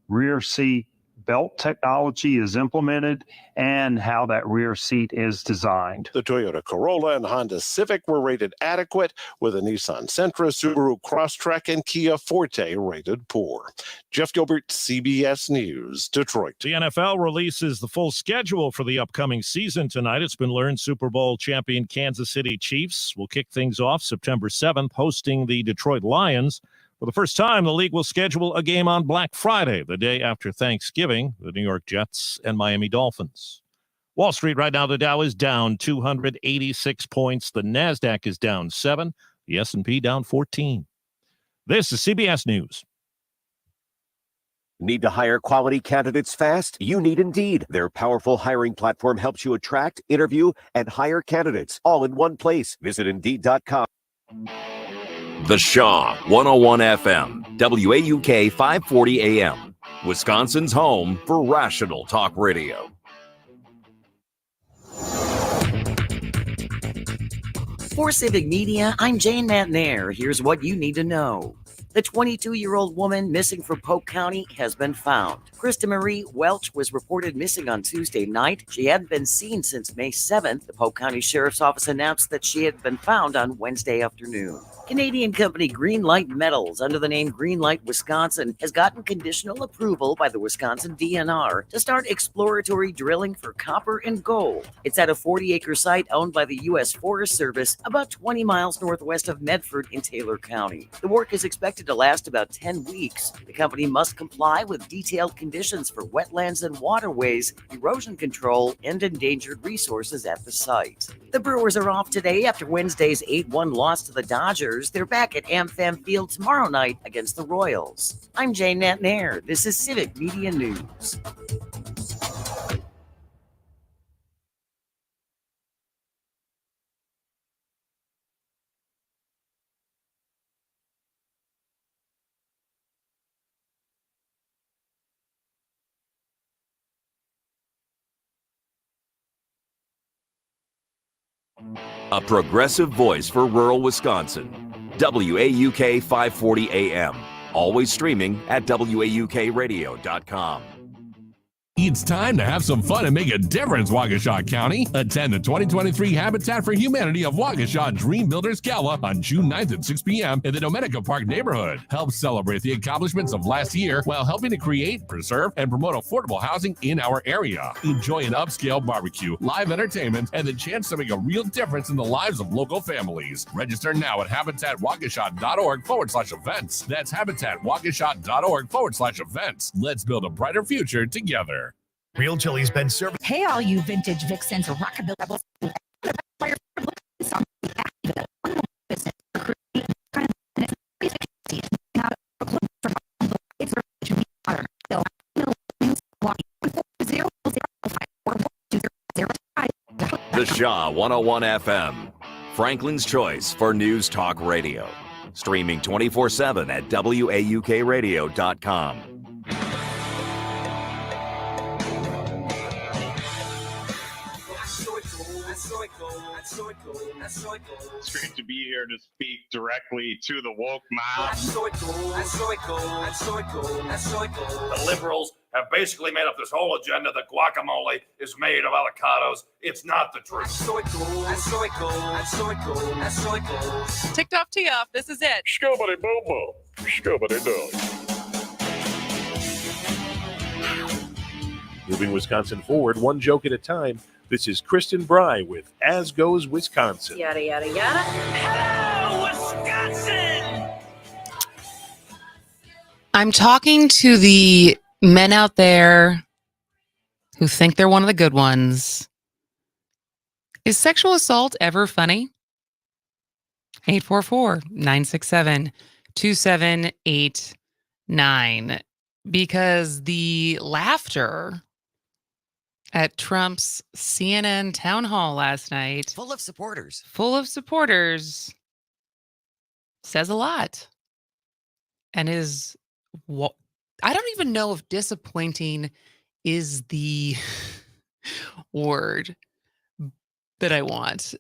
rear seat belt technology is implemented and how that rear seat is designed. The Toyota Corolla and Honda Civic were rated adequate, with a Nissan Sentra, Subaru Crosstrek, and Kia Forte rated poor. Jeff Gilbert, CBS News, Detroit. The NFL releases the full schedule for the upcoming season tonight. It's been learned Super Bowl champion Kansas City Chiefs will kick things off September 7th, hosting the Detroit Lions. For the first time, the league will schedule a game on Black Friday, the day after Thanksgiving, the New York Jets and Miami Dolphins. Wall Street right now, the Dow is down 286 points. The NASDAQ is down 7. The S&P down 14. This is CBS News. Need to hire quality candidates fast? You need Indeed. Their powerful hiring platform helps you attract, interview, and hire candidates all in one place. Visit Indeed.com. The Shaw 101 FM, WAUK 540 AM, Wisconsin's home for rational talk radio. For Civic Media, I'm Jane Matnair. Here's what you need to know. The 22-year-old woman missing from Polk County has been found. Krista Marie Welch was reported missing on Tuesday night. She hadn't been seen since May 7th. The Polk County Sheriff's Office announced that she had been found on Wednesday afternoon. Canadian company Greenlight Metals, under the name Greenlight Wisconsin, has gotten conditional approval by the Wisconsin DNR to start exploratory drilling for copper and gold. It's at a 40-acre site owned by the U.S. Forest Service, about 20 miles northwest of Medford in Taylor County. The work is expected to last about 10 weeks. The company must comply with detailed conditions for wetlands and waterways, erosion control, and endangered resources at the site. The Brewers are off today after Wednesday's 8-1 loss to the Dodgers. They're back at AmFam Field tomorrow night against the Royals. I'm Jane Natnair. This is Civic Media News. A progressive voice for rural Wisconsin. WAUK 540 AM. Always streaming at WAUKradio.com. It's time to have some fun and make a difference, Waukesha County. Attend the 2023 Habitat for Humanity of Waukesha Dream Builders Gala on June 9th at 6 p.m. in the Dominica Park neighborhood. Help celebrate the accomplishments of last year while helping to create, preserve, and promote affordable housing in our area. Enjoy an upscale barbecue, live entertainment, and the chance to make a real difference in the lives of local families. Register now at habitatwaukesha.org/events. That's habitatwaukesha.org/events. Let's build a brighter future together. Real Chili's been serving. Hey, all you vintage vixens or rockabilly rebels. The Shaw 101 FM, Franklin's choice for news talk radio. Streaming 24/7 at WAUKradio.com. It's great to be here to speak directly to the woke mob. The liberals have basically made up this whole agenda that guacamole is made of avocados. It's not the truth. Ticked off, tee off. This is it. Scoobity boo boo. Scoobity doo. Moving Wisconsin forward, one joke at a time. This is Kristen Bry with As Goes Wisconsin. Yada, yada, yada. Hello, Wisconsin! I'm talking to the men out there who think they're one of the good ones. Is sexual assault ever funny? 844-967-2789. Because the laughter at Trump's CNN town hall last night, Full of supporters, says a lot. And is what I don't even know if disappointing is the word that I want.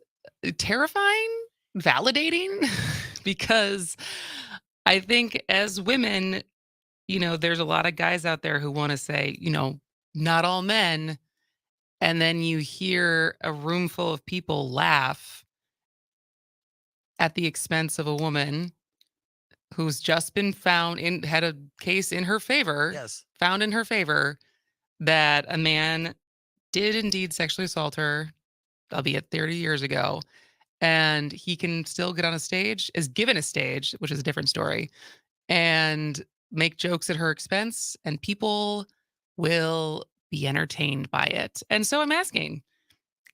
Terrifying, validating, because I think as women, there's a lot of guys out there who want to say, not all men. And then you hear a room full of people laugh at the expense of a woman who's just been had a case in her favor. Yes. Found in her favor that a man did indeed sexually assault her, albeit 30 years ago. And he can still get on a stage, is given a stage, which is a different story, and make jokes at her expense, and people will be entertained by it. And so I'm asking,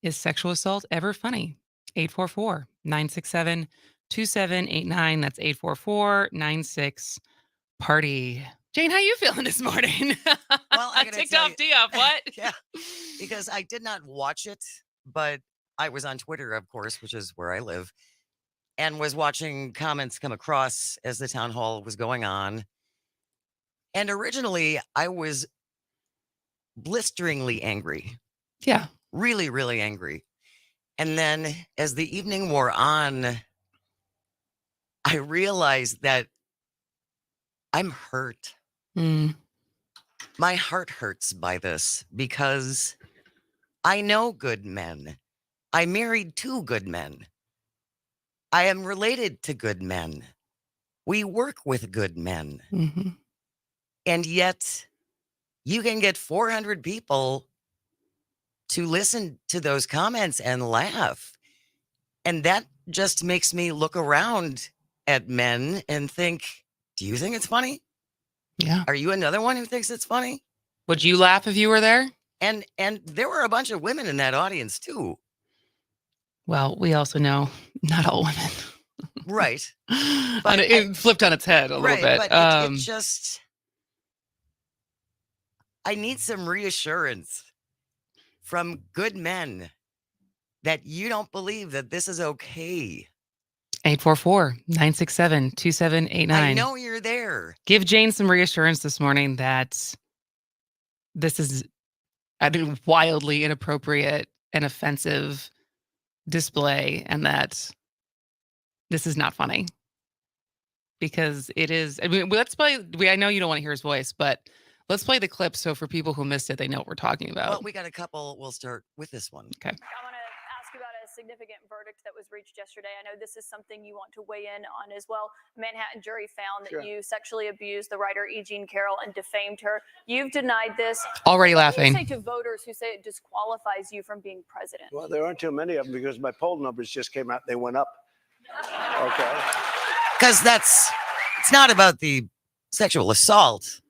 is sexual assault ever funny? 844-967-2789. That's 844-96-PARTY. Jane, how you feeling this morning? Well, I ticked off Diop. What? Yeah, because I did not watch it, but I was on Twitter, of course, which is where I live, and was watching comments come across as the town hall was going on. And originally, I was blisteringly angry. Yeah. Really, really angry. And then as the evening wore on, I realized that I'm hurt. My heart hurts by this because I know good men. I married 2 good men. I am related to good men. We work with good men. Mm-hmm. And yet you can get 400 people to listen to those comments and laugh. And that just makes me look around at men and think, do you think it's funny? Yeah. Are you another one who thinks it's funny? Would you laugh if you were there? And there were a bunch of women in that audience too. Well, we also know not all women. Right. But it flipped on its head a little bit. But it just, I need some reassurance from good men that you don't believe that this is okay. 844-967-2789. I know you're there. Give Jane some reassurance this morning that this is a wildly inappropriate and offensive display, and that this is not funny. Because it is. I mean, let's play. I know you don't want to hear his voice, but let's play the clip so for people who missed it, they know what we're talking about. Well, we got a couple. We'll start with this one. Okay. I want to ask you about a significant verdict that was reached yesterday. I know this is something you want to weigh in on as well. A Manhattan jury found that you sexually abused the writer E. Jean Carroll and defamed her. You've denied this. Already What do you laughing. say to voters who say it disqualifies you from being president? Well, there aren't too many of them because my poll numbers just came out. They went up. Okay. Because it's not about the sexual assault.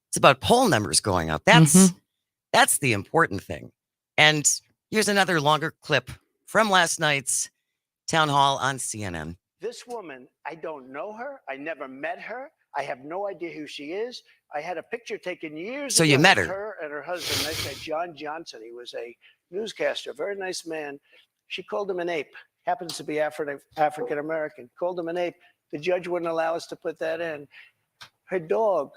It's about poll numbers going up. That's the important thing. And here's another longer clip from last night's town hall on CNN. This woman, I don't know her. I never met her. I have no idea who she is. I had a picture taken years So ago you met with her. her and her husband. They said John Johnson. He was a newscaster, very nice man. She called him an ape. Happens to be African American. Called him an ape. The judge wouldn't allow us to put that in. Her dog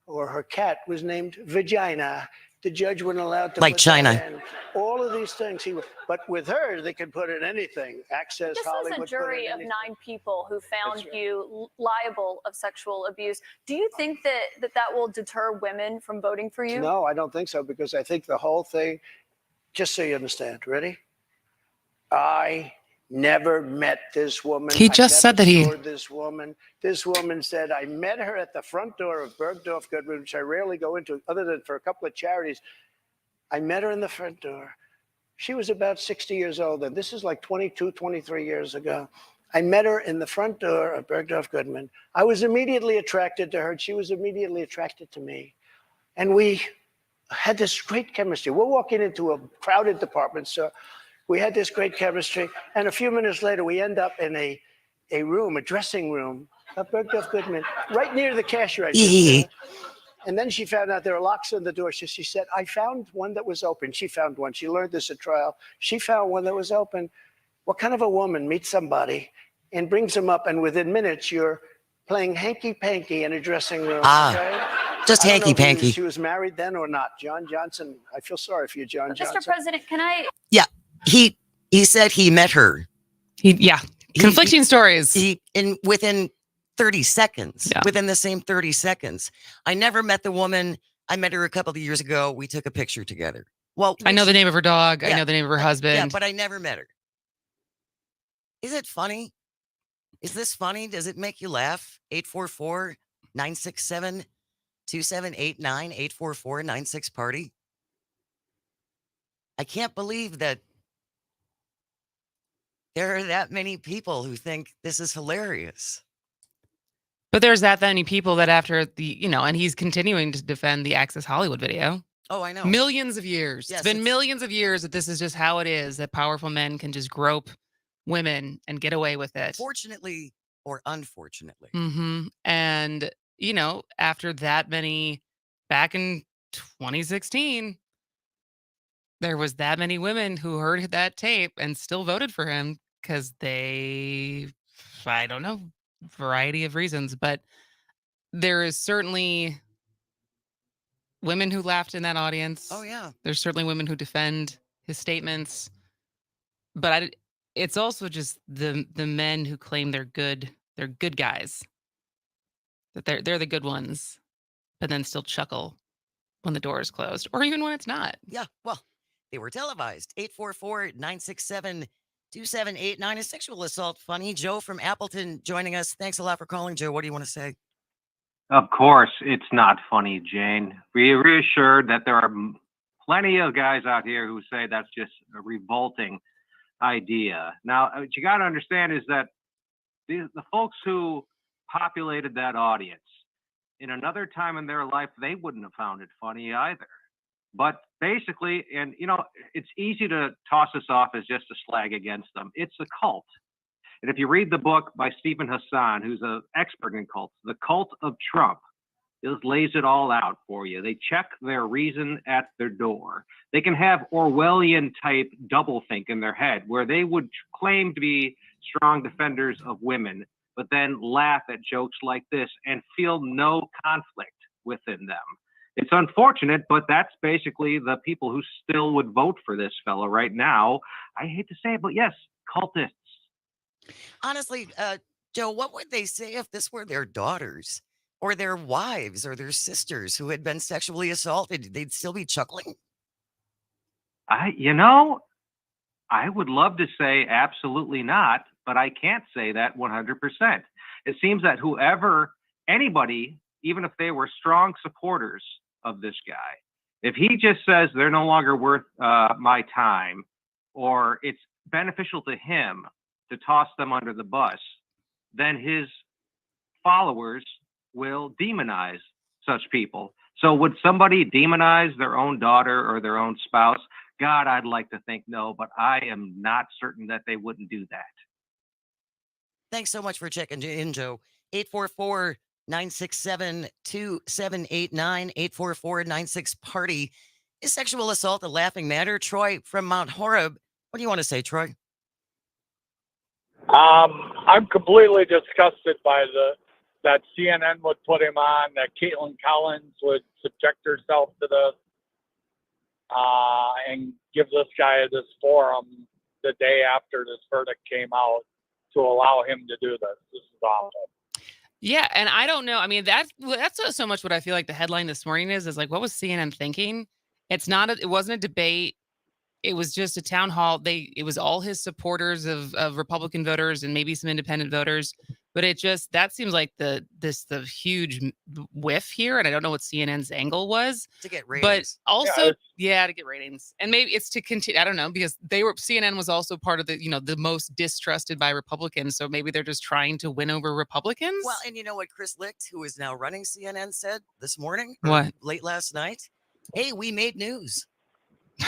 or her cat was named Vagina. The judge wouldn't allow to Like put China. that in. All of these things. But with her, they can put in anything. Access, This Hollywood. was a jury of 9 people who found you liable of sexual abuse. Do you think that will deter women from voting for you? No, I don't think so, because I think the whole thing, just so you understand, ready? I never met this woman. He just said that he. This woman said, I met her at the front door of Bergdorf Goodman, which I rarely go into other than for a couple of charities. I met her in the front door. She was about 60 years old, and this is like 22, 23 years ago. I met her in the front door of Bergdorf Goodman. I was immediately attracted to her, and she was immediately attracted to me. And we had this great chemistry. We're walking into a crowded department store. We had this great chemistry, and a few minutes later, we end up in a room, a dressing room of Bergdorf Goodman, right near the cash register. And then she found out there were locks on the door. So she said, I found one that was open. She found one. She learned this at trial. She found one that was open. What kind of a woman meets somebody and brings them up, and within minutes, you're playing hanky-panky in a dressing room? Okay? Just I don't know if hanky-panky. she was married then or not. John Johnson, I feel sorry for you, John Johnson. Mr. President, can I? Yeah, he said he met her. Conflicting stories. Within 30 seconds, Yeah. within the same 30 seconds. I never met the woman. I met her a couple of years ago. We took a picture together. Well, I know the name of her dog. I Yeah, know the name of her Yeah, husband. but I never met her. Is it funny? Is this funny? Does it make you laugh? 844-967-2789, 844-96-party. I can't believe that there are that many people who think this is hilarious. But there's that many people that after and he's continuing to defend the Access Hollywood video. Oh, I know. Millions of years. Yes, It's been millions of years that this is just how it is, that powerful men can just grope women and get away with it. Fortunately or unfortunately. And, after that many, back in 2016, there was that many women who heard that tape and still voted for him because I don't know, variety of reasons, but there is certainly women who laughed in that audience. Oh, yeah. There's certainly women who defend his statements, but it's also just the men who claim they're good guys, that they're the good ones, but then still chuckle when the door is closed or even when it's not. Yeah, well, they were televised. 844-967-2789 is sexual assault funny. Joe from Appleton joining us. Thanks a lot for calling, Joe. What do you want to say? Of course, it's not funny, Jane. Be reassured that there are plenty of guys out here who say that's just a revolting idea. Now, what you got to understand is that the folks who populated that audience, in another time in their life, they wouldn't have found it funny either. But basically, and it's easy to toss this off as just a slag against them. It's a cult. And if you read the book by Stephen Hassan, who's an expert in cults, The Cult of Trump, just lays it all out for you. They check their reason at their door. They can have Orwellian type doublethink in their head where they would claim to be strong defenders of women, but then laugh at jokes like this and feel no conflict within them. It's unfortunate, but that's basically the people who still would vote for this fellow right now. I hate to say it, but yes, cultists. Honestly, Joe, what would they say if this were their daughters or their wives or their sisters who had been sexually assaulted? They'd still be chuckling? I would love to say absolutely not, but I can't say that 100%. It seems that anybody, even if they were strong supporters of this guy, if he just says they're no longer worth my time, or it's beneficial to him to toss them under the bus, then his followers will demonize such people. So would somebody demonize their own daughter or their own spouse? God, I'd like to think no, but I am not certain that they wouldn't do that. Thanks so much for checking in, Joe. 844-967-2789, 844-96-PARTY. Is sexual assault a laughing matter? Troy from Mount Horeb. What do you want to say, Troy? I'm completely disgusted by that CNN would put him on, that Caitlin Collins would subject herself to this, and give this guy this forum the day after this verdict came out to allow him to do this. This is awful. Yeah, and I don't know. I mean, that's so much what I feel like the headline this morning is like, what was CNN thinking? It wasn't a debate. It was just a town hall. It was all his supporters of Republican voters and maybe some independent voters. But that seems like the huge whiff here. And I don't know what CNN's angle was. To get ratings. But also, to get ratings. And maybe it's to continue. I don't know, because CNN was also part of the most distrusted by Republicans. So maybe they're just trying to win over Republicans. Well, and you know what Chris Licht, who is now running CNN, said this morning? What? Late last night? Hey, we made news.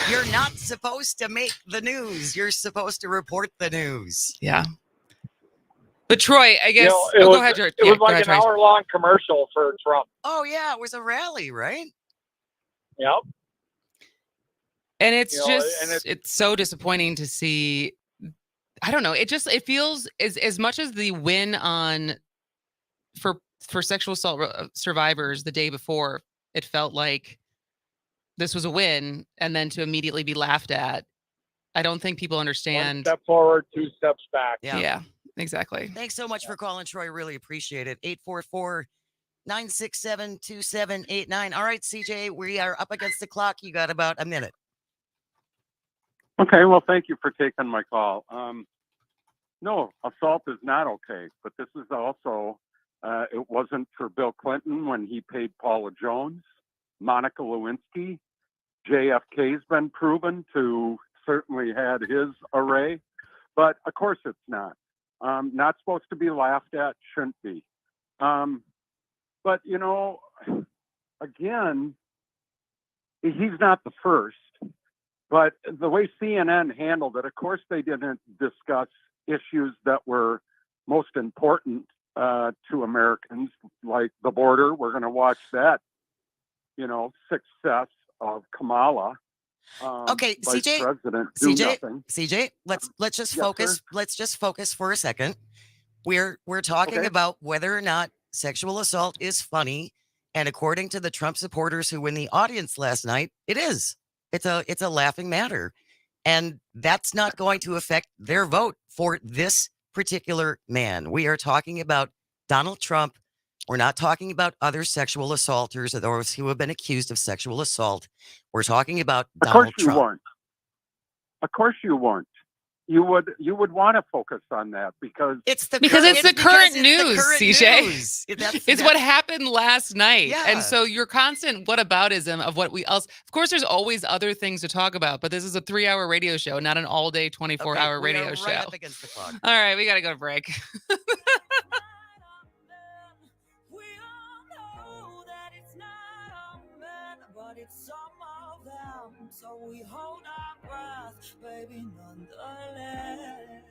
You're not supposed to make the news. You're supposed to report the news. Yeah. But Troy, I guess. Go ahead, George. It was like an hour-long commercial for Trump. Oh, yeah. It was a rally, right? Yep. And it's it's so disappointing to see. I don't know. It feels as much as the win for sexual assault survivors the day before, it felt like this was a win, and then to immediately be laughed at. I don't think people understand. 1 step forward, 2 steps back. Yeah. Exactly. Thanks so much for calling, Troy. Really appreciate it. 844-967-2789. All right, CJ, we are up against the clock. You got about a minute. Okay, well, thank you for taking my call. No, assault is not okay, but this is also, it wasn't for Bill Clinton when he paid Paula Jones, Monica Lewinsky. JFK's been proven to certainly had his array, but of course it's not. Not supposed to be laughed at, shouldn't be. But, you know, again, he's not the first. But the way CNN handled it, of course, they didn't discuss issues that were most important to Americans, like the border. We're going to watch that, you know, success of Kamala. Okay, Vice CJ, President, do nothing. CJ, let's just Yes, focus. sir. Let's just focus for a second. We're talking Okay. about whether or not sexual assault is funny, and according to the Trump supporters who were in the audience last night, it is. It's a laughing matter, and that's not going to affect their vote for this particular man. We are talking about Donald Trump. We're not talking about other sexual assaulters or those who have been accused of sexual assault. We're talking about Of course Donald you Trump. weren't. Of course you weren't. You would want to focus on that because it's the current news, CJ. news. It's what happened last night. Yeah. And so your constant whataboutism of what we else, of course, there's always other things to talk about, but this is a 3-hour radio show, not an all day 24-hour radio we are show. right up against the clock. All right, we got to go to break. So we hold our breath, baby, nonetheless.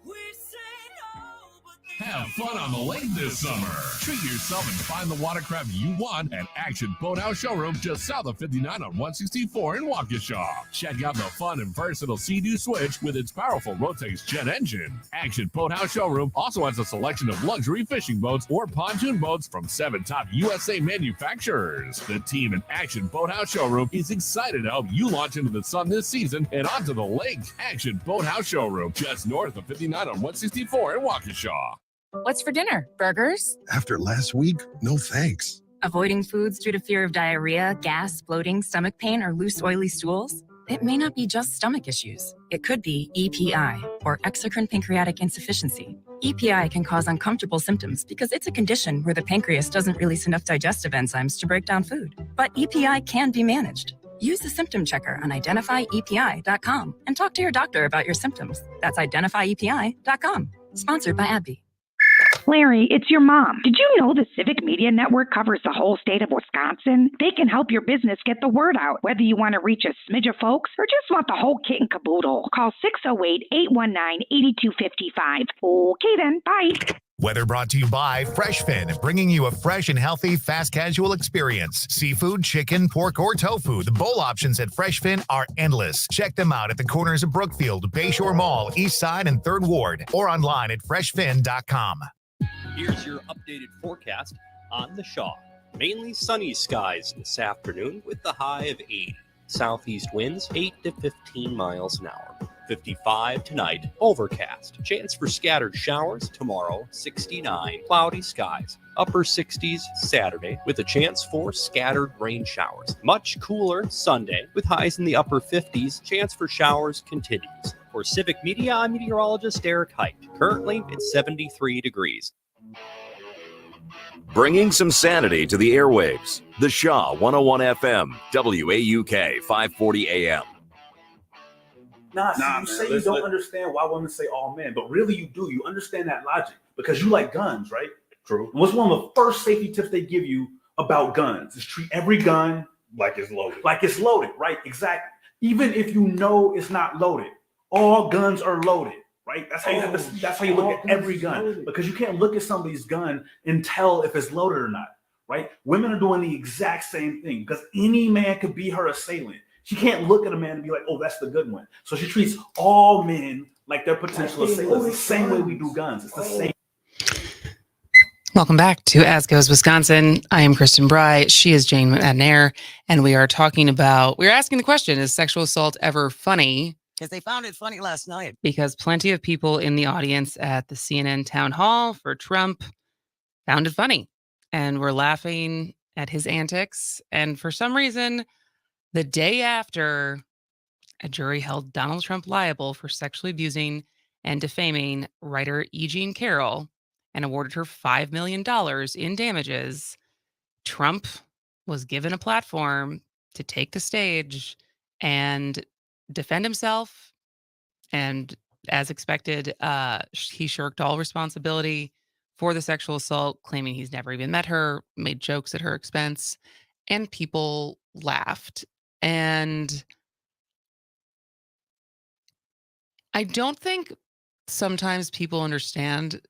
We say no, but Have fun on the lake this summer. Treat yourself and find the watercraft you want at Action Boathouse Showroom just south of 59 on 164 in Waukesha. Check out the fun and versatile Sea-Doo Switch with its powerful Rotax jet engine. Action Boathouse Showroom also has a selection of luxury fishing boats or pontoon boats from 7 top USA manufacturers. The team at Action Boathouse Showroom is excited to help you launch into the sun this season and onto the lake. Action Boathouse Showroom just north of 59 on 164 in Waukesha. What's for dinner? Burgers? After last week, no thanks. Avoiding foods due to fear of diarrhea, gas, bloating, stomach pain, or loose, oily stools? It may not be just stomach issues. It could be EPI, or exocrine pancreatic insufficiency. EPI can cause uncomfortable symptoms because it's a condition where the pancreas doesn't release enough digestive enzymes to break down food. But EPI can be managed. Use the symptom checker on identifyepi.com and talk to your doctor about your symptoms. That's identifyepi.com. Sponsored by AbbVie. Larry, it's your mom. Did you know the Civic Media Network covers the whole state of Wisconsin? They can help your business get the word out, whether you want to reach a smidge of folks or just want the whole kit and caboodle. Call 608-819-8255. Okay then, bye. Weather brought to you by FreshFin, bringing you a fresh and healthy fast casual experience. Seafood, chicken, pork, or tofu. The bowl options at FreshFin are endless. Check them out at the corners of Brookfield, Bayshore Mall, East Side, and 3rd Ward, or online at freshfin.com. Here's your updated forecast on the Shaw. Mainly sunny skies this afternoon with the high of 80. Southeast winds 8 to 15 miles an hour. 55 tonight, overcast. Chance for scattered showers tomorrow, 69. Cloudy skies, upper 60s Saturday with a chance for scattered rain showers. Much cooler Sunday with highs in the upper 50s. Chance for showers continues. For Civic Media, I'm meteorologist Eric Height. Currently, it's 73 degrees. Bringing some sanity to the airwaves. The Shaw 101 FM, WAUK 540 AM. You say you don't understand why women say all men, but really you do. You understand that logic because you like guns, right? True. And what's one of the first safety tips they give you about guns is treat every gun like it's loaded. Like it's loaded, right? Exactly. Even if you know it's not loaded, all guns are loaded, right? That's how you have to, that's how you look at every gun because you can't look at somebody's gun and tell if it's loaded or not, right? Women are doing the exact same thing because any man could be her assailant. She can't look at a man and be like, oh, that's the good one. So she treats all men like they're potential assailants. The same way we do guns. It's the same. Welcome back to As Goes Wisconsin. I am Kristen Bry. She is Jane McNair. And we are talking about, we're asking the question, is sexual assault ever funny? Because they found it funny last night. Because plenty of people in the audience at the CNN town hall for Trump found it funny and were laughing at his antics. And for some reason, the day after, a jury held Donald Trump liable for sexually abusing and defaming writer Eugene Carroll and awarded her $5 million in damages. Trump was given a platform to take the stage and defend himself. And as expected, he shirked all responsibility for the sexual assault, claiming he's never even met her, made jokes at her expense, and people laughed. And I don't think sometimes people understand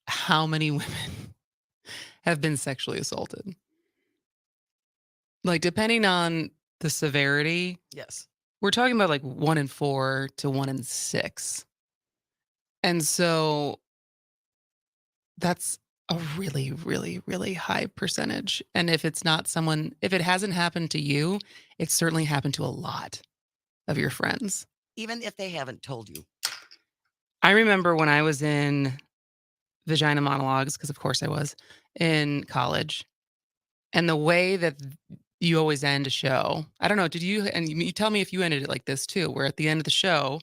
how many women have been sexually assaulted. Like, depending on the severity, Yes. we're talking about like 1 in 4 to 1 in 6. And so that's a really, really, really high percentage. And if it's not someone, if it hasn't happened to you, it's certainly happened to a lot of your friends. Even if they haven't told you. I remember when I was in vagina monologues, because of course I was, in college. And the way that you always end a show, I don't know, did you, and you tell me if you ended it like this too, where at the end of the show,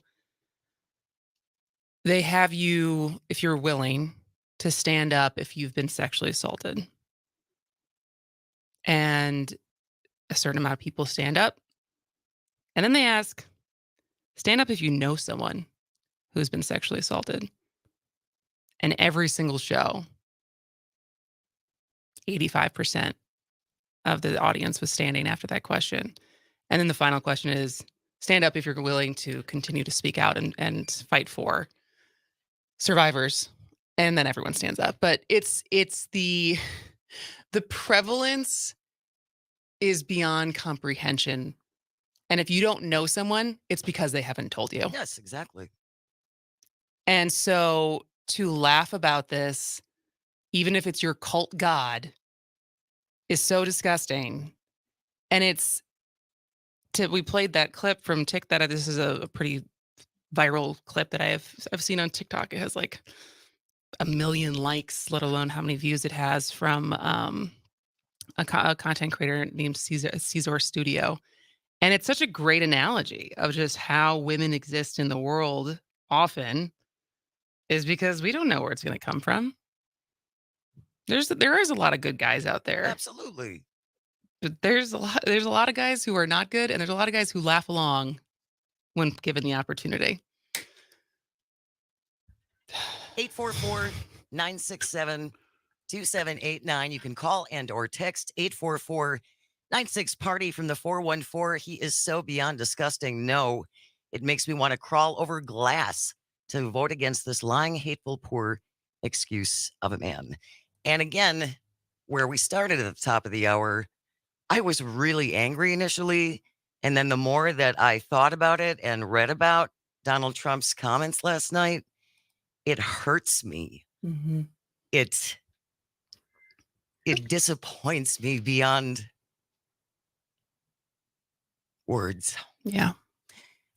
they have you, if you're willing, to stand up if you've been sexually assaulted. And a certain amount of people stand up. And then they ask, stand up if you know someone who's been sexually assaulted. And every single show, 85% of the audience was standing after that question. And then the final question is, stand up if you're willing to continue to speak out and fight for survivors. And then everyone stands up. But it's the prevalence is beyond comprehension. And if you don't know someone, it's because they haven't told you. Yes, exactly. And so to laugh about this, even if it's your cult god, is so disgusting. And we played that clip from TikTok. This is a pretty viral clip that I've seen on TikTok. It has like 1 million likes, let alone how many views it has, from a content creator named Caesar Studio. And it's such a great analogy of just how women exist in the world often is because we don't know where it's going to come from. There is a lot of good guys out there. Absolutely. But there's a lot of guys who are not good, and there's a lot of guys who laugh along when given the opportunity. 844-967-2789. You can call and or text 844-96-PARTY from the 414. He is so beyond disgusting. No, it makes me want to crawl over glass to vote against this lying, hateful, poor excuse of a man. And again, where we started at the top of the hour, I was really angry initially. And then the more that I thought about it and read about Donald Trump's comments last night, it hurts me. Mm-hmm. It disappoints me beyond words. Yeah.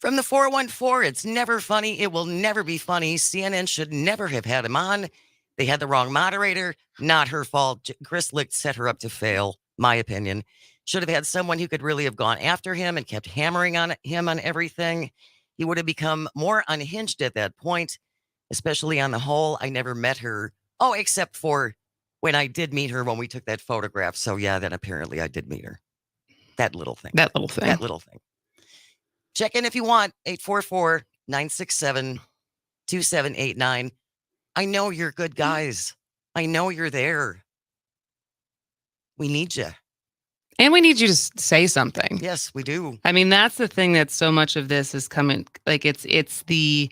From the 414, it's never funny. It will never be funny. CNN should never have had him on. They had the wrong moderator. Not her fault. Chris Licht set her up to fail, my opinion. Should have had someone who could really have gone after him and kept hammering on him on everything. He would have become more unhinged at that point, especially on the whole. I never met her. Oh, except for when I did meet her when we took that photograph. So yeah, then apparently I did meet her. That little thing. That little thing. That little thing. Check in if you want. 844-967-2789. I know you're good guys. I know you're there. We need you. And we need you to say something. Yes, we do. I mean, that's the thing that so much of this is coming. Like it's the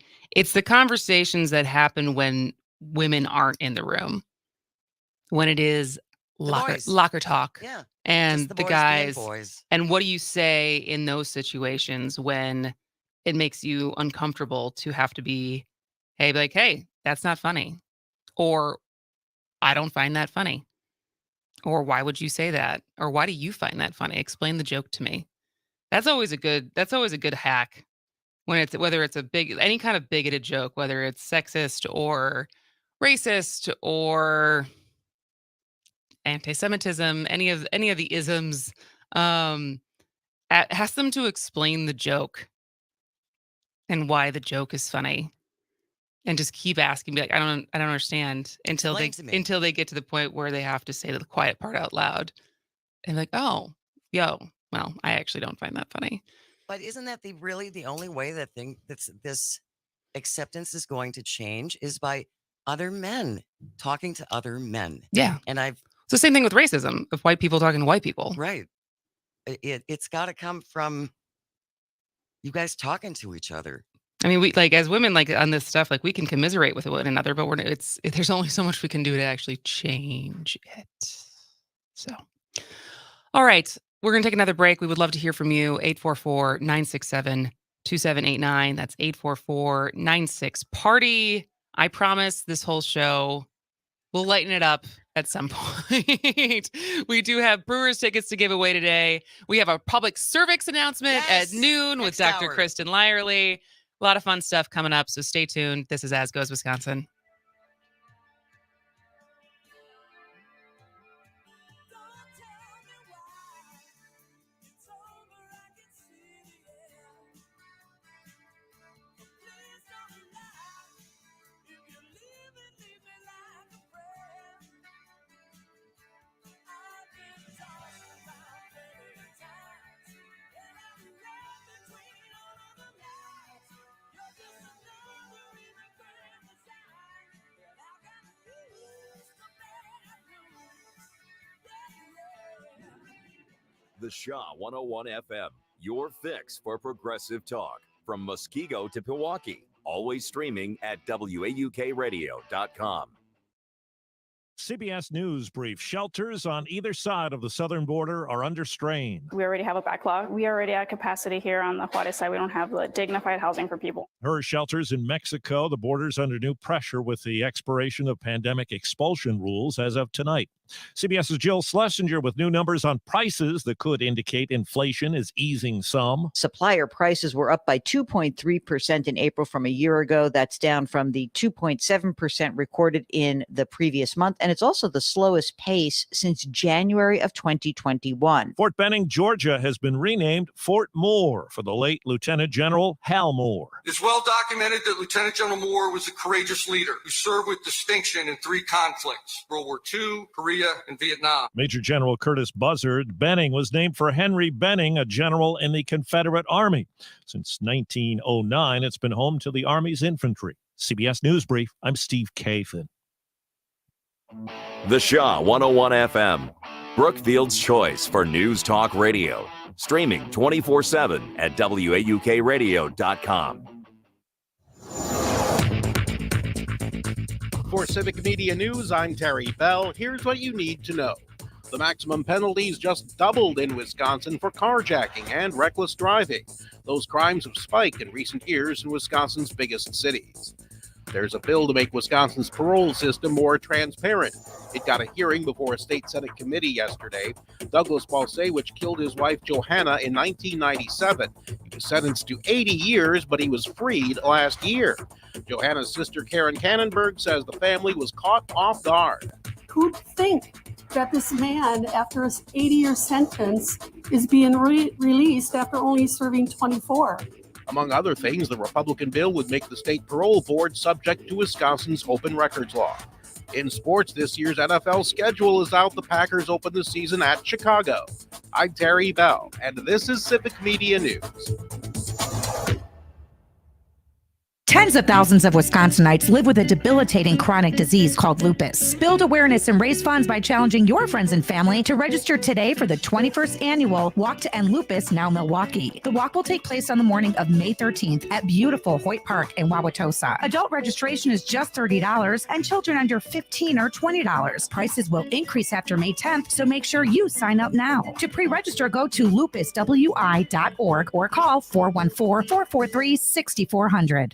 conversations that happen when women aren't in the room. When it is locker talk. Yeah. And the the boys guys. being boys. And what do you say in those situations when it makes you uncomfortable to have to be, hey, that's not funny. Or I don't find that funny. Or why would you say that? Or why do you find that funny? Explain the joke to me. That's always a good hack when it's whether it's any kind of bigoted joke, whether it's sexist or racist or anti-Semitism, any of the isms, ask them to explain the joke and why the joke is funny, and just keep asking. Be like, I don't understand until they get to the point where they have to say the quiet part out loud, and like, oh, well, I actually don't find that funny. But isn't that really the only way that this acceptance is going to change is by other men talking to other men? Yeah, and it's the same thing with racism of white people talking to white people. Right. It's got to come from you guys talking to each other. I mean, we as women, on this stuff, we can commiserate with one another, but there's only so much we can do to actually change it. So, all right, we're going to take another break. We would love to hear from you. 844-967-2789. That's 844-96-PARTY. I promise this whole show will lighten it up at some point. We do have Brewers tickets to give away today. We have a public cervix announcement at noon with Dr. Kristen Lyerly. A lot of fun stuff coming up, so stay tuned. This is As Goes Wisconsin. The Shaw 101 FM, your fix for progressive talk. From Muskego to Pewaukee, always streaming at WAUKradio.com. CBS News brief. Shelters on either side of the southern border are under strain. We already have a backlog. We are already at capacity here on the Juarez side. We don't have the dignified housing for people. Her shelters in Mexico, the border's under new pressure with the expiration of pandemic expulsion rules as of tonight. CBS's Jill Schlesinger with new numbers on prices that could indicate inflation is easing some. Supplier prices were up by 2.3% in April from a year ago. That's down from the 2.7% recorded in the previous month. And it's also the slowest pace since January of 2021. Fort Benning, Georgia has been renamed Fort Moore for the late Lieutenant General Hal Moore. It's well documented that Lieutenant General Moore was a courageous leader who served with distinction in 3 conflicts: World War II, Korea, and Vietnam. Major General Curtis Buzzard Benning was named for Henry Benning, a general in the Confederate Army. Since 1909, it's been home to the Army's infantry. CBS News Brief, I'm Steve Kathan. The Shaw 101 FM, Brookfield's choice for news talk radio. Streaming 24/7 at WAUKradio.com. For Civic Media News, I'm Terry Bell. Here's what you need to know. The maximum penalties just doubled in Wisconsin for carjacking and reckless driving. Those crimes have spiked in recent years in Wisconsin's biggest cities. There's a bill to make Wisconsin's parole system more transparent. It got a hearing before a state Senate committee yesterday. Douglas Balsewicz killed his wife Johanna in 1997. He was sentenced to 80 years, but he was freed last year. Johanna's sister Karen Cannonberg says the family was caught off guard. Who'd think that this man, after his 80-year sentence, is being released after only serving 24? Among other things, the Republican bill would make the state parole board subject to Wisconsin's open records law. In sports, this year's NFL schedule is out. The Packers open the season at Chicago. I'm Terry Bell, and this is Civic Media News. Tens of thousands of Wisconsinites live with a debilitating chronic disease called lupus. Build awareness and raise funds by challenging your friends and family to register today for the 21st annual Walk to End Lupus Now Milwaukee. The walk will take place on the morning of May 13th at beautiful Hoyt Park in Wauwatosa. Adult registration is just $30 and children under 15 are $20. Prices will increase after May 10th, so make sure you sign up now. To pre-register, go to lupuswi.org or call 414-443-6400.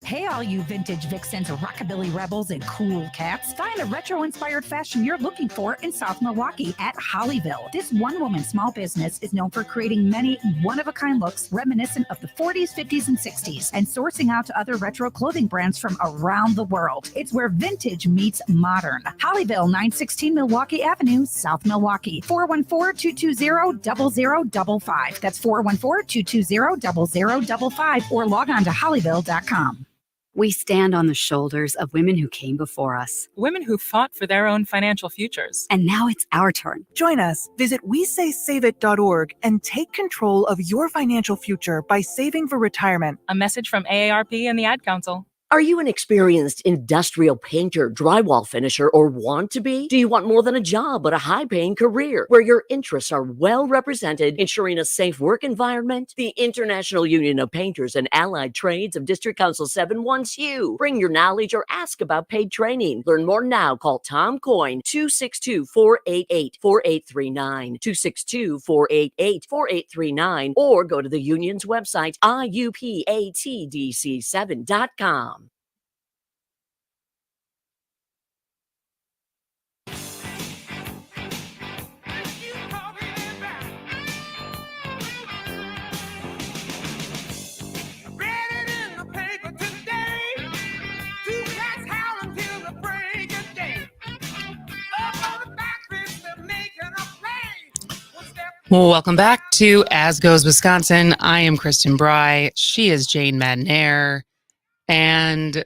Hey, all you vintage vixens, rockabilly rebels, and cool cats. Find the retro-inspired fashion you're looking for in South Milwaukee at Hollyville. This one-woman small business is known for creating many one-of-a-kind looks reminiscent of the 40s, 50s, and 60s, and sourcing out to other retro clothing brands from around the world. It's where vintage meets modern. Hollyville, 916 Milwaukee Avenue, South Milwaukee. 414-220-0055. That's 414-220-0055, or log on to hollyville.com. We stand on the shoulders of women who came before us. Women who fought for their own financial futures. And now it's our turn. Join us. Visit WeSaySaveIt.org and take control of your financial future by saving for retirement. A message from AARP and the Ad Council. Are you an experienced industrial painter, drywall finisher, or want to be? Do you want more than a job, but a high-paying career where your interests are well represented, ensuring a safe work environment? The International Union of Painters and Allied Trades of District Council 7 wants you. Bring your knowledge or ask about paid training. Learn more now. Call Tom Coyne, 262-488-4839, 262-488-4839, or go to the union's website, iupatdc7.com. Well, welcome back to As Goes Wisconsin. I am Kristen Bry. She is Jane Madnair. And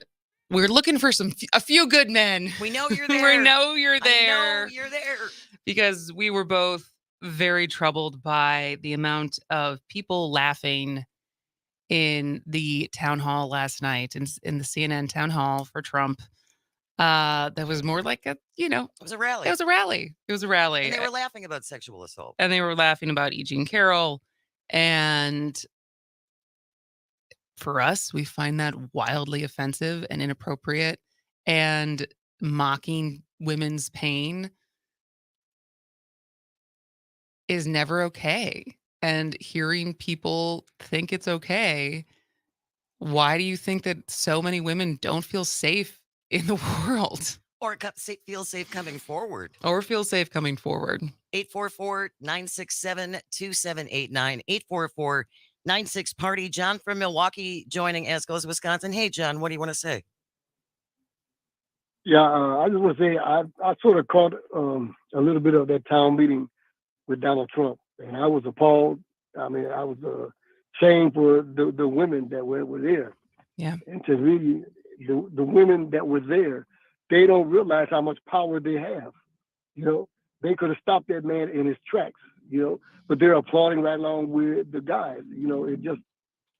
we're looking for a few good men. We know you're there. We know you're there. I know you're there. Because we were both very troubled by the amount of people laughing in the town hall last night, in the CNN town hall for Trump. That was more like it was a rally. It was a rally. And they were laughing about sexual assault. And they were laughing about E. Jean Carroll. And for us, we find that wildly offensive and inappropriate. And mocking women's pain is never okay. And hearing people think it's okay, why do you think that so many women don't feel safe in the world? Or feel safe coming forward. 844-967-2789. 844-96-PARTY. John from Milwaukee joining As Goes Wisconsin. Hey, John, what do you want to say? Yeah, I just want to say I sort of caught a little bit of that town meeting with Donald Trump, and I was appalled. I mean, I was ashamed for the women that were there. Yeah. And to really, the women that were there, they don't realize how much power they have. They could have stopped that man in his tracks, but they're applauding right along with the guys. It just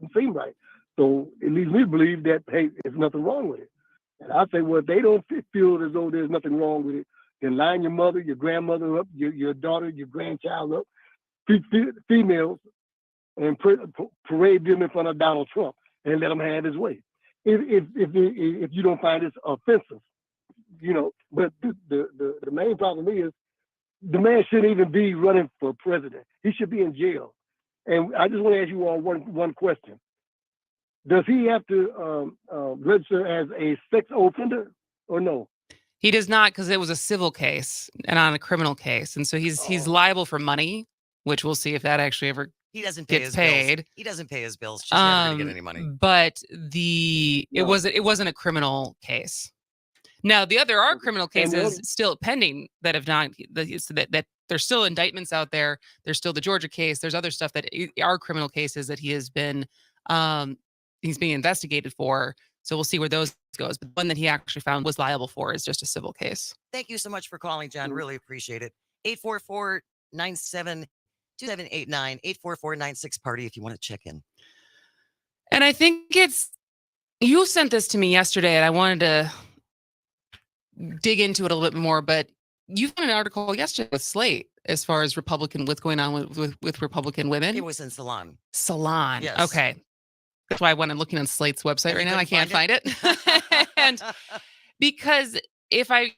doesn't seem right. So it leads me to believe that, hey, there's nothing wrong with it. And I say, well, if they don't feel as though there's nothing wrong with it, then line your mother, your grandmother up, your daughter, your grandchild up, females, and parade them in front of Donald Trump and let him have his way. If you don't find this offensive, but the main problem is the man shouldn't even be running for president. He should be in jail. And I just want to ask you all one question. Does he have to register as a sex offender or no? He does not, because it was a civil case and not a criminal case. And so he's liable for money, which we'll see if that actually ever He doesn't pay gets his paid. bills. He doesn't pay his bills. She's never going to get any money. But it wasn't a criminal case. Now, there are criminal cases still pending that have not, that there's still indictments out there. There's still the Georgia case. There's other stuff that are criminal cases that he has been, he's being investigated for. So we'll see where those goes. But the one that he actually found was liable for is just a civil case. Thank you so much for calling, John. Really appreciate it. 844-97-2789, 844-96-PARTY if you want to check in. And I think you sent this to me yesterday, and I wanted to dig into it a little bit more, but you found an article yesterday with Slate as far as what's going on with Republican women. It was in Salon. Yes. Okay. That's why I went and looking on Slate's website right now. I can't find it. And because I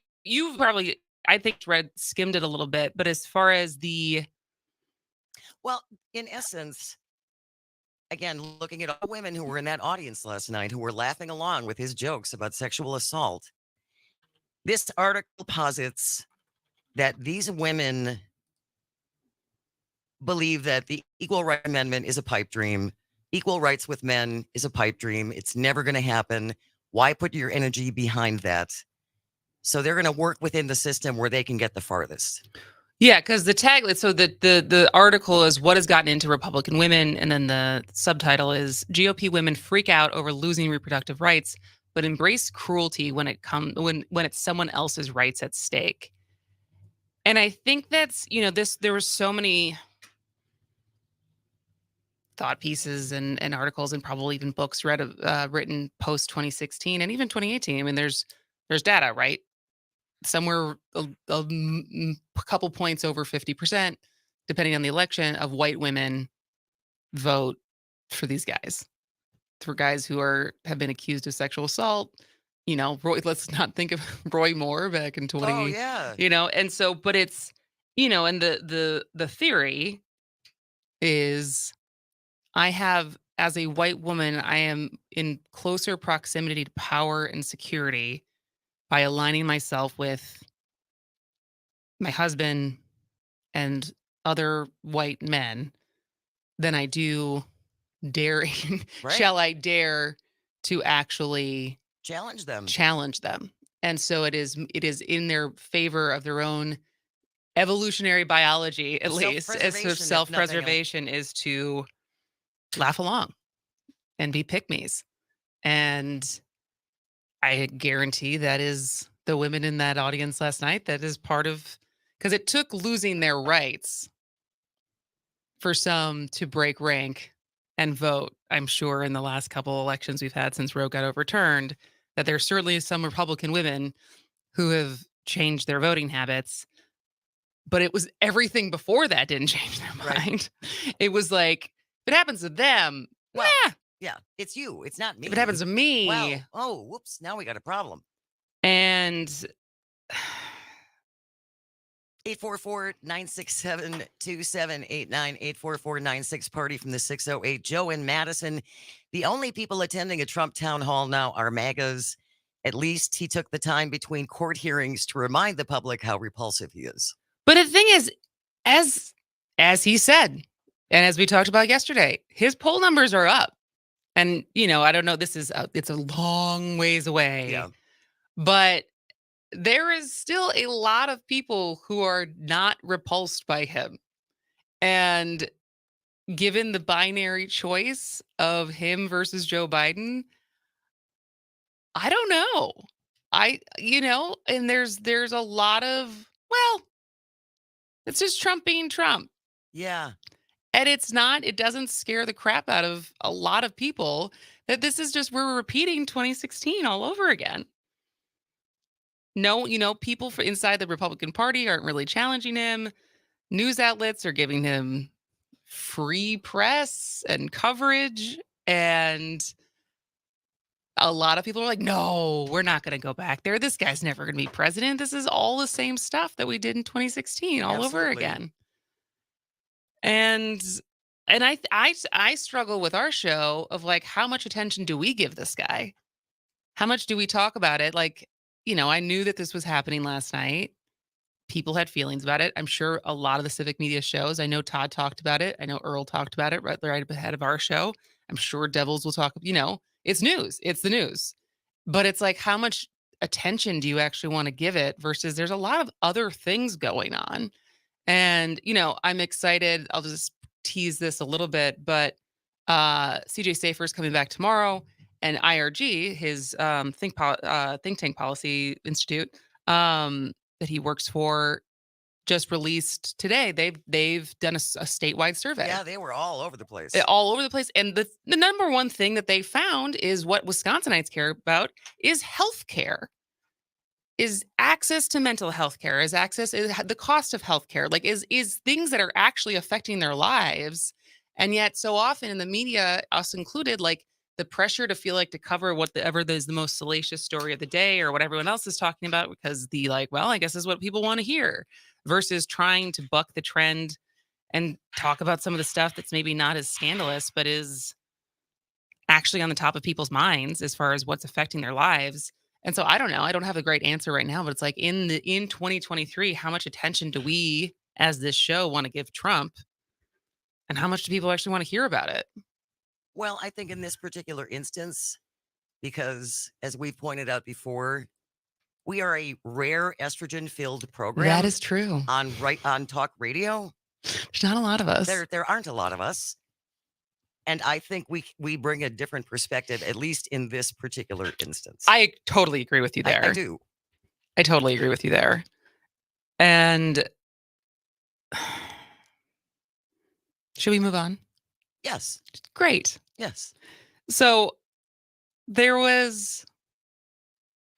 think skimmed it a little bit, but as far as well, in essence, again, looking at all the women who were in that audience last night who were laughing along with his jokes about sexual assault, this article posits that these women believe that the Equal Rights Amendment is a pipe dream. Equal rights with men is a pipe dream. It's never going to happen. Why put your energy behind that? So they're going to work within the system where they can get the farthest. Yeah, because the tagline, so the article is what has gotten into Republican women, and then the subtitle is GOP women freak out over losing reproductive rights, but embrace cruelty when it's someone else's rights at stake. And I think that's, there were so many thought pieces and articles and probably even books written post 2016 and even 2018. I mean, there's data, right? Somewhere a couple points over 50%, depending on the election, of white women vote for these guys, for guys who have been accused of sexual assault. Roy, let's not think of Roy Moore back in 20. Oh, yeah. And so, but it's, and the theory is, as a white woman, I am in closer proximity to power and security by aligning myself with my husband and other white men than I do daring. Right. Shall I dare to actually challenge them? And so it is in their favor of their own evolutionary biology, at least, as sort of self-preservation is to laugh along and be pick-me's. And I guarantee that is the women in that audience last night. That is part of, because it took losing their rights for some to break rank and vote. I'm sure in the last couple elections we've had since Roe got overturned, that there's certainly some Republican women who have changed their voting habits. But it was everything before that didn't change their mind. Right. It was like, if it happens to them, well, yeah, it's you. It's not me. If it happens to me. Well, oh, whoops. Now we got a problem. And 844-967-2789, 844-96-PARTY from the 608. Joe in Madison. The only people attending a Trump town hall now are MAGAs. At least he took the time between court hearings to remind the public how repulsive he is. But the thing is, as he said, and as we talked about yesterday, his poll numbers are up. And, I don't know, it's a long ways away. Yeah. But there is still a lot of people who are not repulsed by him. And given the binary choice of him versus Joe Biden, I don't know. And there's a lot of, it's just Trump being Trump. Yeah. And it doesn't scare the crap out of a lot of people that this is just, we're repeating 2016 all over again. No, people inside the Republican Party aren't really challenging him. News outlets are giving him free press and coverage. And a lot of people are like, no, we're not going to go back there. This guy's never going to be president. This is all the same stuff that we did in 2016 all over again. And I struggle with our show of like, how much attention do we give this guy? How much do we talk about it? Like, I knew that this was happening last night. People had feelings about it. I'm sure a lot of the civic media shows, I know Todd talked about it. I know Earl talked about it right ahead of our show. I'm sure Devils will talk, it's news. It's the news. But it's like, how much attention do you actually want to give it versus there's a lot of other things going on. And, I'm excited. I'll just tease this a little bit, but CJ Safer is coming back tomorrow, and IRG, his think tank policy institute that he works for, just released today. They've done a statewide survey. Yeah, they were all over the place. All over the place. And the number one thing that they found is what Wisconsinites care about is health care. Is access to mental health care, is the cost of health care, like is things that are actually affecting their lives. And yet so often in the media, us included, like the pressure to feel like to cover whatever is the most salacious story of the day or what everyone else is talking about, because I guess is what people want to hear, versus trying to buck the trend and talk about some of the stuff that's maybe not as scandalous, but is actually on the top of people's minds as far as what's affecting their lives. And so I don't know. I don't have a great answer right now, but it's like in 2023, how much attention do we as this show want to give Trump? And how much do people actually want to hear about it? Well, I think in this particular instance, because as we've pointed out before, we are a rare estrogen-filled program. That is true. On talk radio. There's not a lot of us. There aren't a lot of us. And I think we bring a different perspective, at least in this particular instance. I totally agree with you there. I do. I totally agree with you there. And should we move on? Yes. Great. Yes. So there was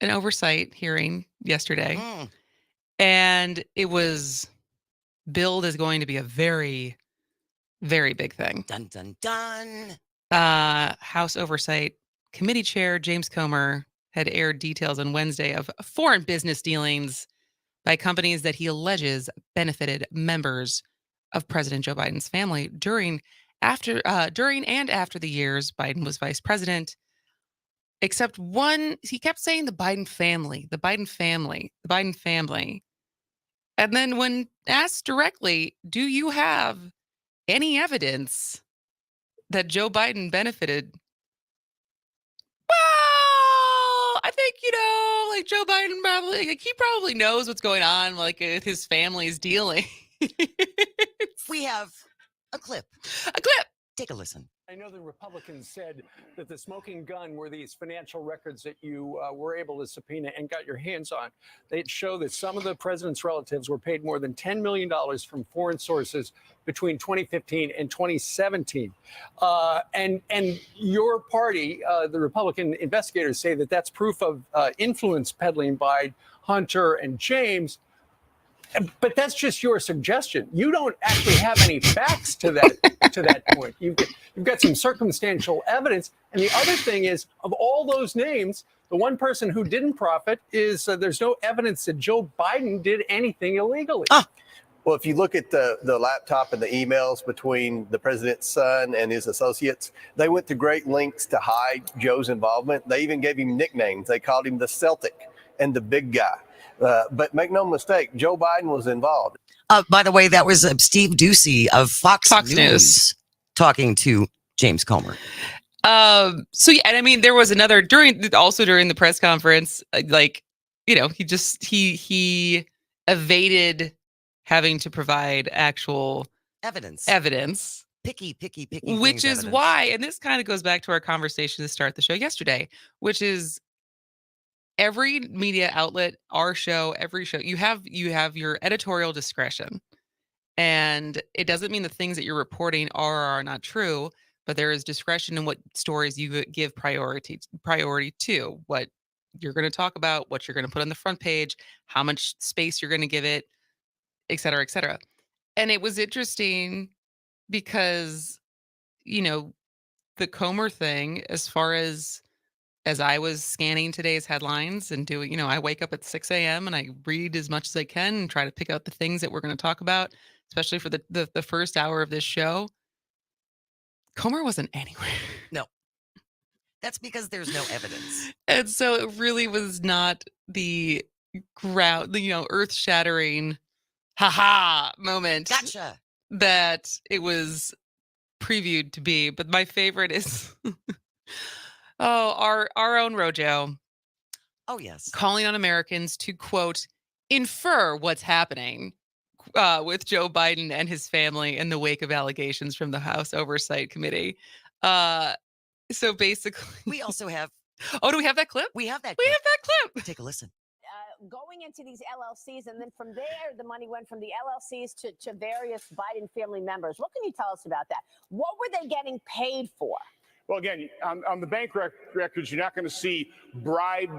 an oversight hearing yesterday, and it was billed as going to be a very, very big thing. Dun, dun, dun. House Oversight Committee Chair James Comer had aired details on Wednesday of foreign business dealings by companies that he alleges benefited members of President Joe Biden's family during and after the years Biden was vice president. Except one, he kept saying the Biden family, the Biden family, the Biden family. And then when asked directly, do you have any evidence that Joe Biden benefited? Well, I think, like Joe Biden he probably knows what's going on, like his family's dealing. We have a clip. A clip. Take a listen. I know the Republicans said that the smoking gun were these financial records that you were able to subpoena and got your hands on. They show that some of the president's relatives were paid more than $10 million from foreign sources between 2015 and 2017. And your party, the Republican investigators, say that that's proof of influence peddling by Hunter and James. But that's just your suggestion. You don't actually have any facts to that point. You've got some circumstantial evidence. And the other thing is, of all those names, the one person who didn't profit is there's no evidence that Joe Biden did anything illegally. Well, if you look at the laptop and the emails between the president's son and his associates, they went to great lengths to hide Joe's involvement. They even gave him nicknames. They called him the Celtic and the big guy. But make no mistake, Joe Biden was involved. By the way, that was Steve Ducey of Fox News talking to James Comer. So yeah, and I mean, there was another during the press conference, he evaded having to provide actual evidence. Picky. Which is why, and this kind of goes back to our conversation to start the show yesterday, which is every media outlet, our show, every show, you have your editorial discretion. And it doesn't mean the things that you're reporting are or are not true, but there is discretion in what stories you give priority to, what you're going to talk about, what you're going to put on the front page, how much space you're going to give it, et cetera, et cetera. And it was interesting because, the Comer thing, as far as I was scanning today's headlines and doing, I wake up at 6 a.m. and I read as much as I can and try to pick out the things that we're going to talk about, especially for the first hour of this show. Comer wasn't anywhere. No. That's because there's no evidence. And so it really was not the earth-shattering ha-ha moment that it was previewed to be. But my favorite is our own Rojo. Oh, yes. Calling on Americans to, quote, infer what's happening with Joe Biden and his family in the wake of allegations from the House Oversight Committee. So basically... We also have... Oh, do we have that clip? We have that clip. Take a listen. Going into these LLCs, and then from there, the money went from the LLCs to various Biden family members. What can you tell us about that? What were they getting paid for? Well, again, on the bank records, you're not going to see bribe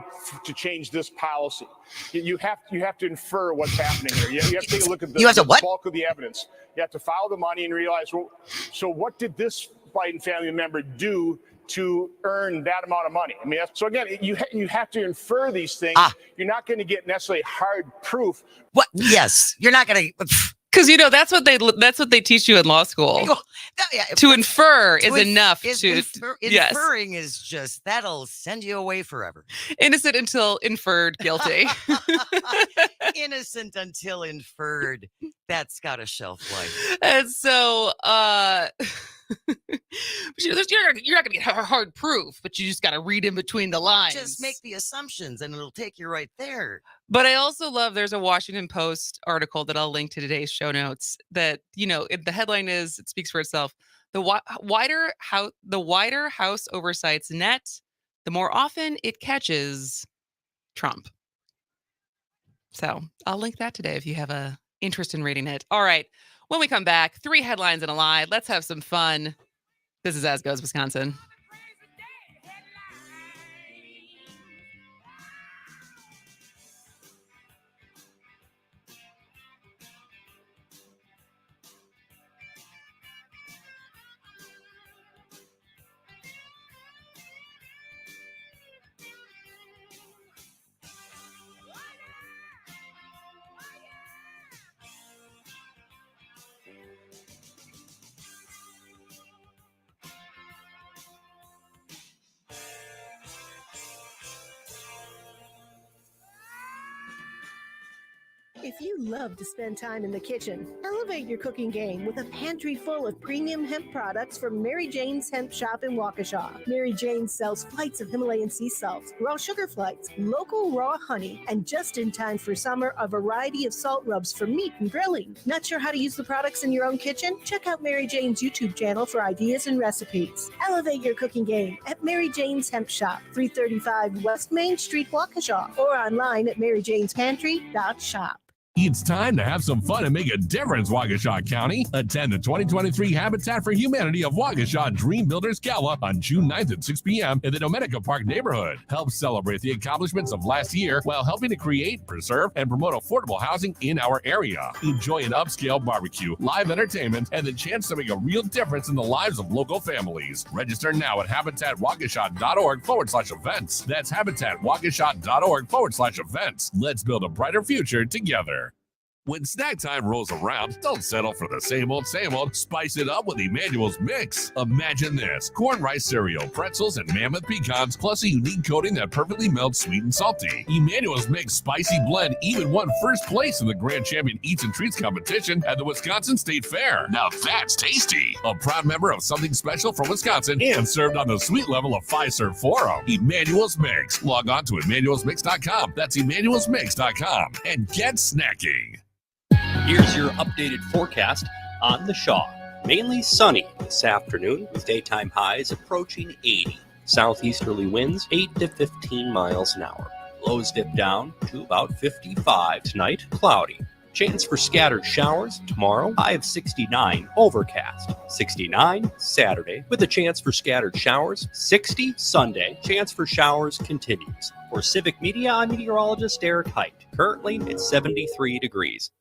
to change this policy. You have to infer what's happening here. You have to take a look at the bulk of the evidence. You have to follow the money and realize, well, so what did this Biden family member do to earn that amount of money? I mean, so again, you have to infer these things. You're not going to get necessarily hard proof. What? Yes, you're not going to. Because that's what they teach you in law school. To infer is enough to yes. Inferring is just that'll send you away forever. Innocent until inferred guilty. Innocent until inferred. That's got a shelf life. And so you're not gonna get hard proof, but you just got to read in between the lines. Just make the assumptions and it'll take you right there. But I also love there's a Washington Post article that I'll link to today's show notes that, the headline is, it speaks for itself. The wider House oversight's net, the more often it catches Trump. So I'll link that today if you have a interest in reading it. All right. When we come back, 3 headlines and a lie. Let's have some fun. This is As Goes Wisconsin. If you love to spend time in the kitchen, elevate your cooking game with a pantry full of premium hemp products from Mary Jane's Hemp Shop in Waukesha. Mary Jane sells flights of Himalayan sea salts, raw sugar flights, local raw honey, and just in time for summer, a variety of salt rubs for meat and grilling. Not sure how to use the products in your own kitchen? Check out Mary Jane's YouTube channel for ideas and recipes. Elevate your cooking game at Mary Jane's Hemp Shop, 335 West Main Street, Waukesha, or online at maryjanespantry.shop. It's time to have some fun and make a difference, Waukesha County. Attend the 2023 Habitat for Humanity of Waukesha Dream Builders Gala on June 9th at 6 p.m. in the Dominica Park neighborhood. Help celebrate the accomplishments of last year while helping to create, preserve, and promote affordable housing in our area. Enjoy an upscale barbecue, live entertainment, and the chance to make a real difference in the lives of local families. Register now at habitatwaukesha.org/events. That's habitatwaukesha.org/events. Let's build a brighter future together. When snack time rolls around, don't settle for the same old, Spice it up with Emmanuel's Mix. Imagine this: corn rice cereal, pretzels, and mammoth pecans, plus a unique coating that perfectly melts sweet and salty. Emmanuel's Mix Spicy Blend even won first place in the Grand Champion Eats and Treats competition at the Wisconsin State Fair. Now that's tasty. A proud member of Something Special from Wisconsin and served on the sweet level of Fiserv Forum. Emmanuel's Mix. Log on to emmanuelsmix.com. That's emmanuelsmix.com. And get snacking. Here's your updated forecast on the Shaw. Mainly sunny this afternoon with daytime highs approaching 80. Southeasterly winds 8 to 15 miles an hour. Lows dip down to about 55. Tonight, cloudy. Chance for scattered showers tomorrow, high of 69, overcast. 69 Saturday with a chance for scattered showers. 60 Sunday, chance for showers continues. For Civic Media, I'm meteorologist Eric Height. Currently, it's 73 degrees.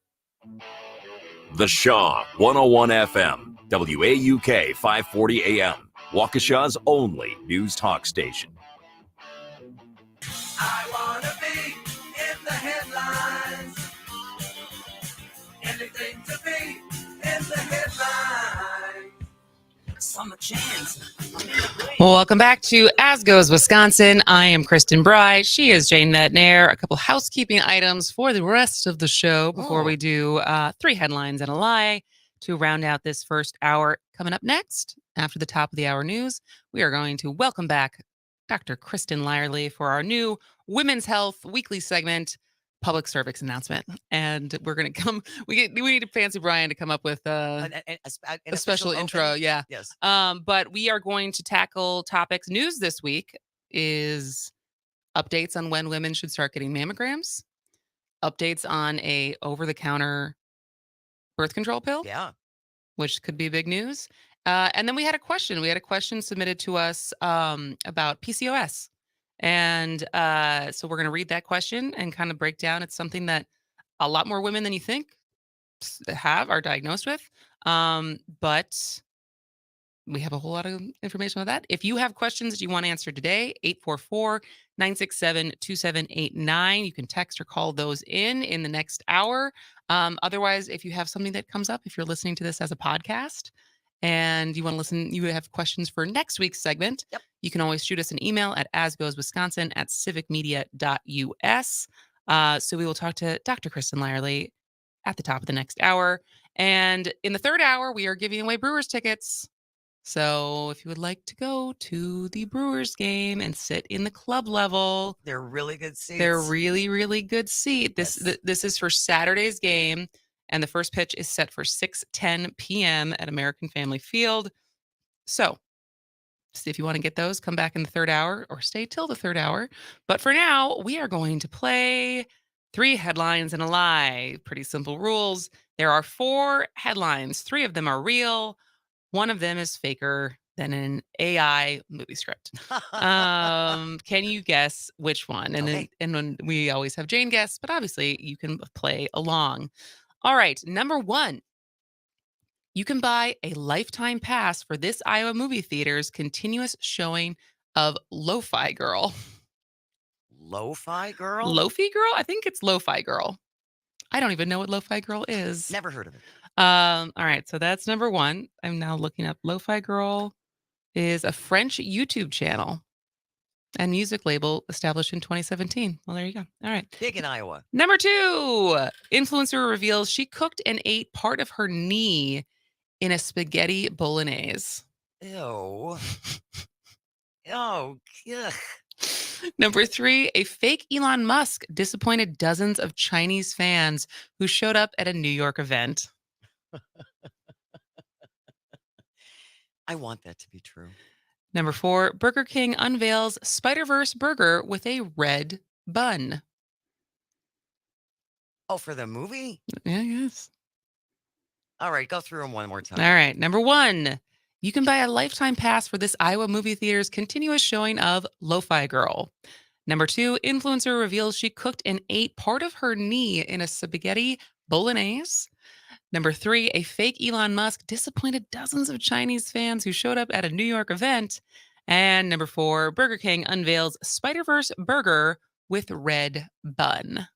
The Shaw, 101 FM, WAUK 540 AM, Waukesha's only news talk station. I want to be in the headlines. Anything to be in the headlines. Summer chance. Well, welcome back to As Goes Wisconsin. I am Kristen Bry. She is Jane Metnair. A couple housekeeping items for the rest of the show before we do 3 headlines and a lie to round out this first hour. Coming up next, after the top of the hour news, we are going to welcome back Dr. Kristen Lyerly for our new Women's Health Weekly segment, Public Service Announcement. And we're going to come, we need a fancy Brian to come up with a special intro. Yeah. Yes. But we are going to tackle topics. News this week is updates on when women should start getting mammograms, updates on a over-the-counter birth control pill. Yeah. Which could be big news. And then we had a question. We had a question submitted to us about PCOS. And so we're going to read that question and kind of break down. It's something that a lot more women than you think are diagnosed with. But we have a whole lot of information about that. If you have questions that you want answered today, 844-967-2789. You can text or call those in the next hour. Otherwise, if you have something that comes up, if you're listening to this as a podcast and you want to listen, you have questions for next week's segment, you can always shoot us an email at asgoeswisconsin@civicmedia.us. So we will talk to Dr. Kristen Lyerly at the top of the next hour. And in the third hour, we are giving away Brewers tickets. So if you would like to go to the Brewers game and sit in the club level, they're really good seats. They're really, really good seat. This is for Saturday's game, and the first pitch is set for 6:10 p.m. at American Family Field. So if you want to get those, come back in the third hour or stay till the third hour. But for now, we are going to play 3 headlines and a lie. Pretty simple rules. There are 4 headlines. 3 of them are real. One of them is faker than an AI movie script. Can you guess which one? And then we always have Jane guess, but obviously you can play along. All right, number 1. You can buy a lifetime pass for this Iowa movie theater's continuous showing of Lo-Fi Girl. Lo-Fi Girl? Lo-Fi Girl? I think it's Lo-Fi Girl. I don't even know what Lo-Fi Girl is. Never heard of it. All right, so that's number 1. I'm now looking up. Lo-Fi Girl is a French YouTube channel and music label established in 2017. Well, there you go. All right. Big in Iowa. Number 2, influencer reveals she cooked and ate part of her knee in a spaghetti bolognese. Ew. Oh, ugh. Number 3, a fake Elon Musk disappointed dozens of Chinese fans who showed up at a New York event. I want that to be true. Number 4, Burger King unveils Spider-Verse burger with a red bun. Oh, for the movie? Yeah, yes. All right, go through them one more time. All right. Number 1, you can buy a lifetime pass for this Iowa movie theater's continuous showing of Lo-Fi Girl. Number 2, influencer reveals she cooked and ate part of her knee in a spaghetti bolognese. Number 3, a fake Elon Musk disappointed dozens of Chinese fans who showed up at a New York event. And number 4, Burger King unveils Spider-Verse burger with red bun.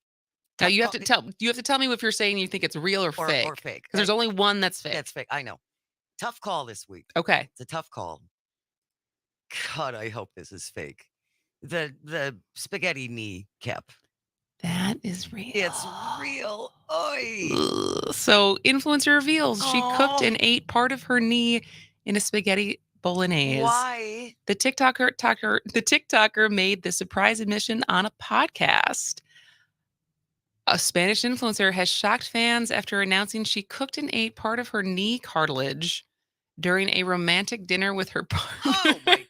Now you have to tell me if you're saying you think it's real or fake. Or fake. Because there's only one that's fake. That's fake. I know. Tough call this week. Okay. It's a tough call. God, I hope this is fake. The spaghetti knee cap. That is real. It's real. Oy. So influencer reveals she cooked and ate part of her knee in a spaghetti bolognese. Why? The TikToker made the surprise admission on a podcast. A Spanish influencer has shocked fans after announcing she cooked and ate part of her knee cartilage during a romantic dinner with her partner. Oh my God.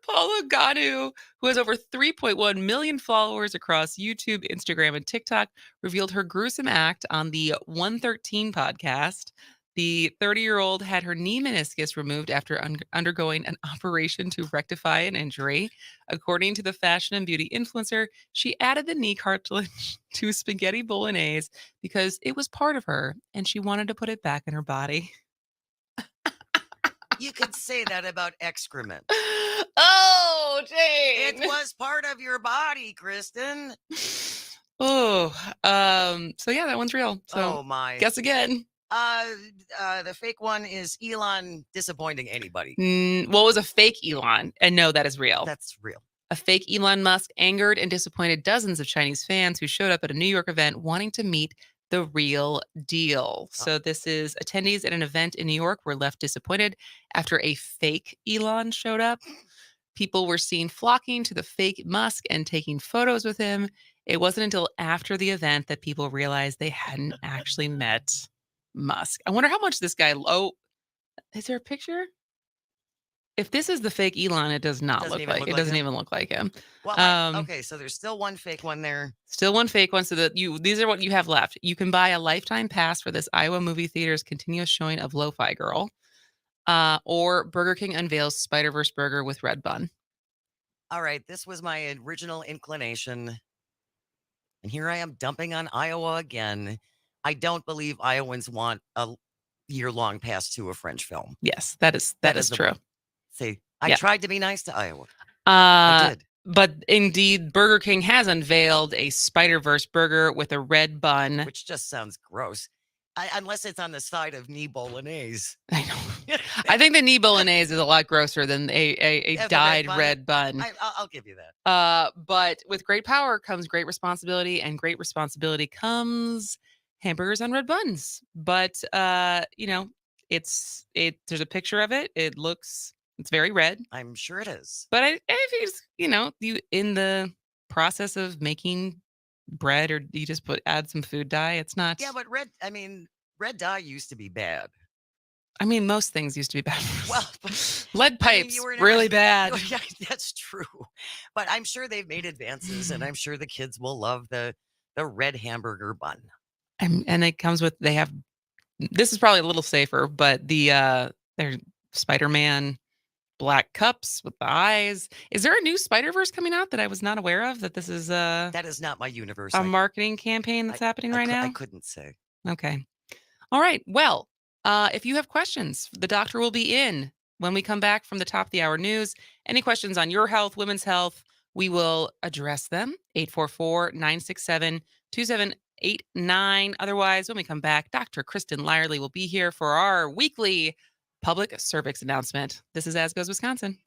Paula Ganu, who has over 3.1 million followers across YouTube, Instagram, and TikTok, revealed her gruesome act on the 113 podcast. The 30-year-old had her knee meniscus removed after undergoing an operation to rectify an injury. According to the fashion and beauty influencer, she added the knee cartilage to spaghetti bolognese because it was part of her and she wanted to put it back in her body. You could say that about excrement. Oh, Jane. It was part of your body, Kristen. Oh, so yeah, that one's real. So oh my. Guess again. The fake one is Elon disappointing anybody. What was a fake Elon? And no, that is real. That's real. A fake Elon Musk angered and disappointed dozens of Chinese fans who showed up at a New York event wanting to meet the real deal. So this is attendees at an event in New York were left disappointed after a fake Elon showed up. People were seen flocking to the fake Musk and taking photos with him. It wasn't until after the event that people realized they hadn't actually met Musk. I wonder how much this guy. Oh, is there a picture? If this is the fake Elon, it does not look like. It doesn't even look like him. Well, okay, so there's still one fake one there. Still one fake one. So that these are what you have left. You can buy a lifetime pass for this Iowa movie theater's continuous showing of Lo-Fi Girl, or Burger King unveils Spider-Verse burger with red bun. All right, this was my original inclination, and here I am dumping on Iowa again. I don't believe Iowans want a year-long pass to a French film. Yes, that is true. See, I tried to be nice to Iowa. I did. But indeed, Burger King has unveiled a Spider-Verse burger with a red bun. Which just sounds gross. Unless it's on the side of knee bolognese. I know. I think the knee bolognese is a lot grosser than a dyed red bun. I'll give you that. But with great power comes great responsibility, and great responsibility comes hamburgers on red buns. But there's a picture of it. It's very red. I'm sure it is. But if it's you in the process of making bread, or you just add some food dye, it's not. Yeah, but red dye used to be bad. I mean, most things used to be bad. Well, lead pipes, really bad. Yeah, that's true. But I'm sure they've made advances, and I'm sure the kids will love the red hamburger bun. And it comes with, this is probably a little safer, but their Spider-Man black cups with the eyes. Is there a new Spider-Verse coming out that I was not aware of? That this is that is not my universe. A marketing campaign that's happening right now? I couldn't say. Okay. All right. Well, if you have questions, the doctor will be in when we come back from the top of the hour news. Any questions on your health, women's health, we will address them. 844-967-2789. Otherwise, when we come back, Dr. Kristen Lyerly will be here for our weekly public cervix announcement. This is As Goes Wisconsin.